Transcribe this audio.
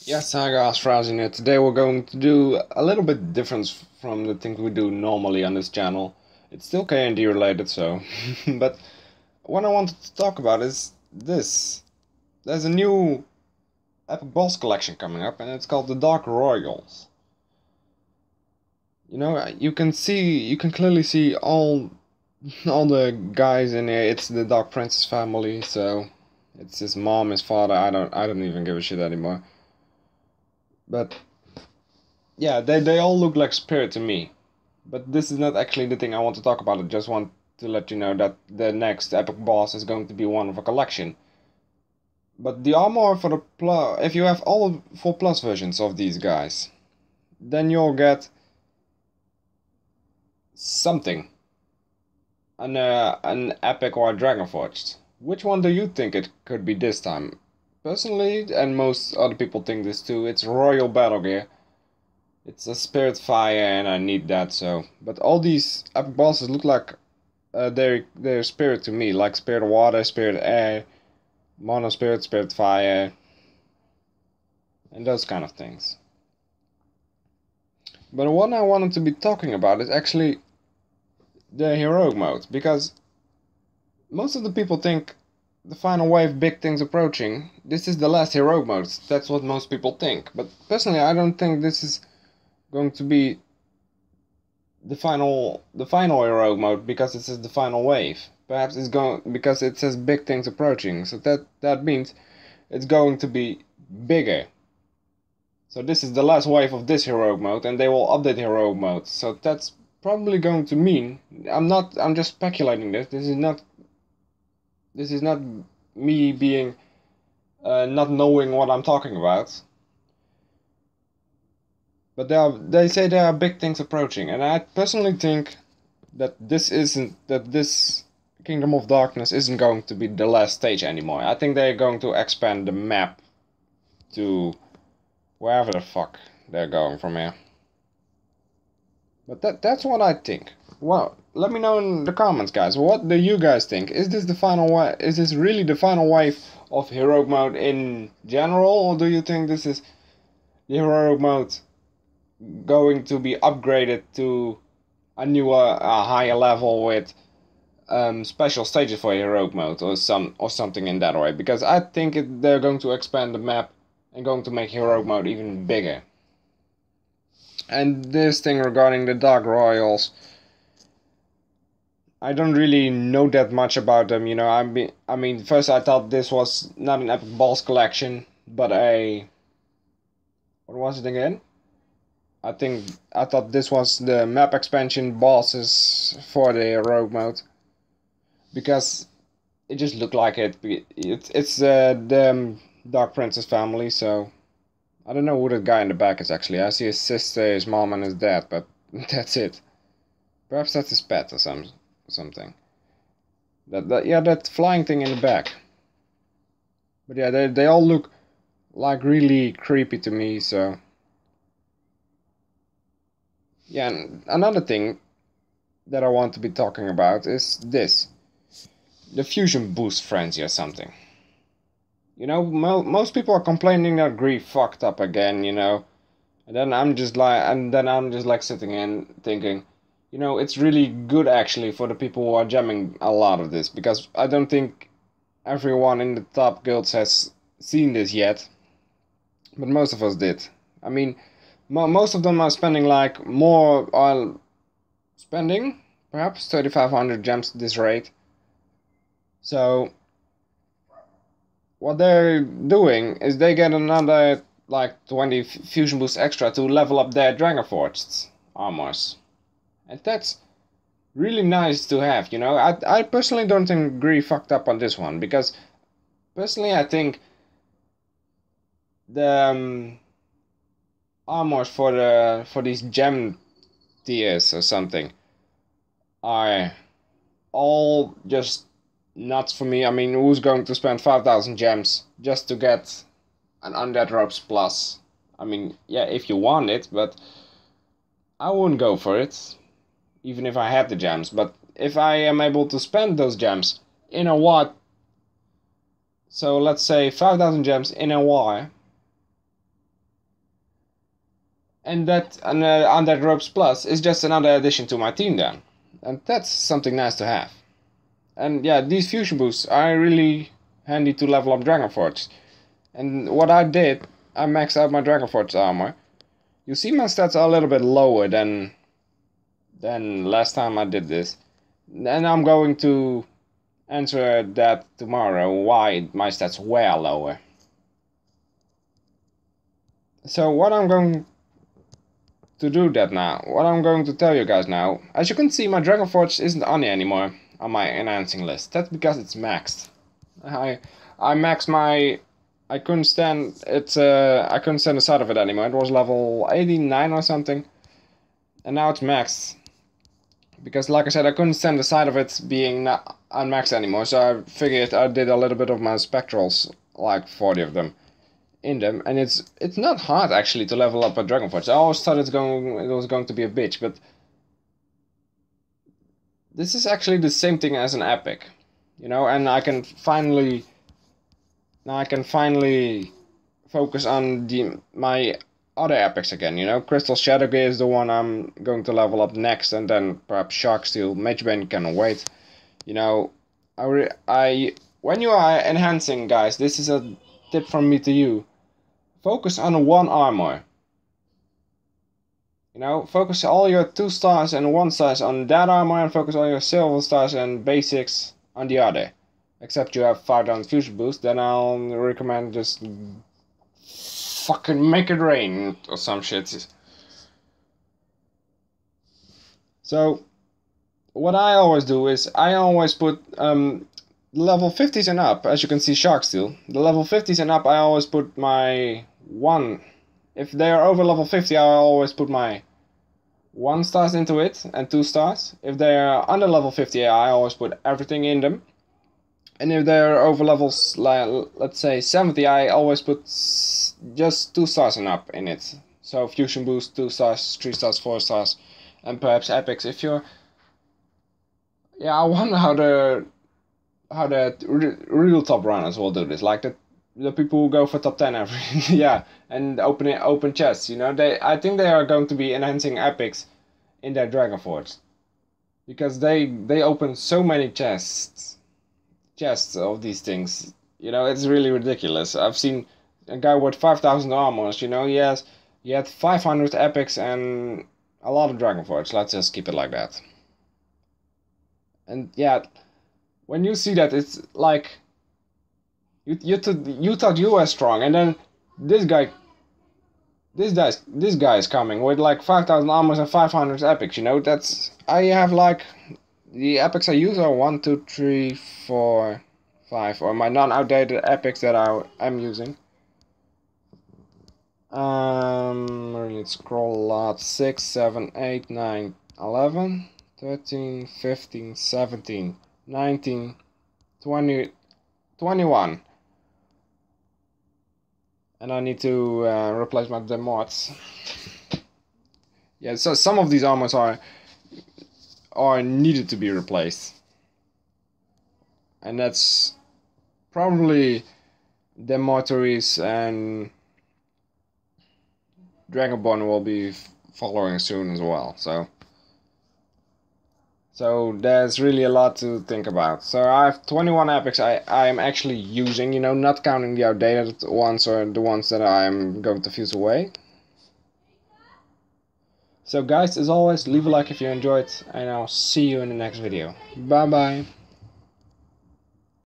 Yes, hi guys, Frozen here. Today we're going to do a little bit different from the things we do normally on this channel. It's still K&D related, so... but what I wanted to talk about is this. There's a new Epic Boss collection coming up, and it's called the Dark Royals. You know, you can clearly see all the guys in here. It's the Dark Princess family, so... it's his mom, his father, I don't even give a shit anymore. But yeah, they all look like Spirit to me. But this is not actually the thing I want to talk about. I just want to let you know that the next Epic Boss is going to be one of a collection. But the armor for the plus, if you have all 4 plus versions of these guys, then you'll get something. An Epic or a Dragonforged. Which one do you think it could be this time? Personally, and most other people think this too, it's Royal Battle Gear. It's a Spirit Fire and I need that, so... but all these epic bosses look like they're Spirit to me, like Spirit Water, Spirit Air, Mono Spirit, Spirit Fire, and those kind of things. But what I wanted to be talking about is actually the heroic mode, because most of the people think the final wave, big things approaching, this is the last heroic mode. That's what most people think. But personally, I don't think this is going to be the final heroic mode, because it says the final wave. Perhaps it's going because it says big things approaching. So that means it's going to be bigger. So this is the last wave of this heroic mode, and they will update heroic mode. So that's probably going to mean, I'm just speculating this. This is not me being not knowing what I'm talking about. But they say there are big things approaching, and I personally think that this Kingdom of Darkness isn't going to be the last stage anymore. I think they're going to expand the map to wherever the fuck they're going from here. But that's what I think. Well, let me know in the comments, guys. What do you guys think? Is this the final wave? Is this really the final wave of heroic mode in general, or do you think this is the heroic mode going to be upgraded to a newer, higher level with special stages for heroic mode or something in that way? Because I think they're going to expand the map and going to make heroic mode even bigger. And this thing regarding the Dark Royals, I don't really know that much about them, you know. I mean, first I thought this was not an Epic Boss collection, but what was it again? I thought this was the map expansion bosses for the heroic mode, because it just looked like it. It's the Dark Princess family, so I don't know who the guy in the back is actually. I see his sister, his mom, and his dad, but that's it. Perhaps that's his pet or something. That flying thing in the back. But yeah, they all look like really creepy to me, so... yeah, and another thing that I want to be talking about is this. The fusion boost frenzy or something. You know, most people are complaining that Grief fucked up again, you know. And then I'm just like sitting in thinking, you know, it's really good actually for the people who are jamming a lot of this, because I don't think everyone in the top guilds has seen this yet. But most of us did. I mean, most of them are spending like more on spending, perhaps 3,500 gems at this rate. So what they're doing is they get another like 20 fusion boosts extra to level up their Dragonforged armors. And that's really nice to have, you know. I personally don't think Gree fucked up on this one, because personally I think the armors for these gem tiers or something are all just nuts for me. I mean, who's going to spend 5,000 gems just to get an Undead Ropes Plus? I mean, yeah, if you want it, but I wouldn't go for it, even if I had the gems. But if I am able to spend those gems in a what? So let's say 5,000 gems in a war, And that Undead Ropes Plus is just another addition to my team then. And that's something nice to have. And yeah, these fusion boosts are really handy to level up Dragonforge. And what I did, I maxed out my Dragonforge armor. You see my stats are a little bit lower than last time I did this. And I'm going to answer that tomorrow, why my stats were lower. So what I'm going to do that now, what I'm going to tell you guys now, as you can see, my Dragonforge isn't on here anymore on my enhancing list. That's because it's maxed. I maxed my, I couldn't stand it, I couldn't stand the sight of it anymore. It was level 89 or something, and now it's maxed. Because like I said, I couldn't stand the sight of it being not unmaxed anymore, so I figured I did a little bit of my spectrals, like 40 of them, in them, and it's not hard actually to level up a Dragonforge. I always thought it was going to be a bitch, but this is actually the same thing as an epic, you know, and I can finally focus on my other epics again, you know. Crystal Shadowgear is the one I'm going to level up next, and then perhaps Sharksteel. Magebane can wait. You know, when you are enhancing, guys, this is a tip from me to you. Focus on one armor. You know, focus all your 2 stars and 1 stars on that armor, and focus all your silver stars and basics on the other. Except you have 5 fusion boost, then I'll recommend just fucking make it rain or some shit. So what I always do is I always put level 50s and up, as you can see Sharksteel. The level 50s and up I always put my 1. If they are over level 50 I always put my 1 stars into it and 2 stars. If they are under level 50 I always put everything in them. And if they're over levels, like, let's say 70, I always put just 2 stars and up in it. So fusion boost, 2 stars, 3 stars, 4 stars, and perhaps epics. If you're, yeah, I wonder how the real top runners will do this. Like the people who go for top 10 every, yeah, and open chests. You know, I think they are going to be enhancing epics in their Dragonforge, because they open so many chests of these things, you know. It's really ridiculous. I've seen a guy with 5,000 armors, you know. He had 500 epics and a lot of Dragonforge. Let's just keep it like that. And yeah, when you see that, it's like you thought you were strong, and then this guy is coming with like 5,000 armors and 500 epics, you know. That's, I have like, the epics I use are 1, 2, 3, 4, 5, or my non-outdated epics that I'm using. Let's scroll a lot. 6, 7, 8, 9, 11, 13, 15, 17, 19, 20, 21. And I need to replace my demods. Yeah, so some of these armors are needed to be replaced, and that's probably Demoteries and Dragonborn will be following soon as well. So there's really a lot to think about. So I have 21 epics I am actually using, you know, not counting the outdated ones or the ones that I'm going to fuse away. So guys, as always, leave a like if you enjoyed, and I'll see you in the next video. Bye bye.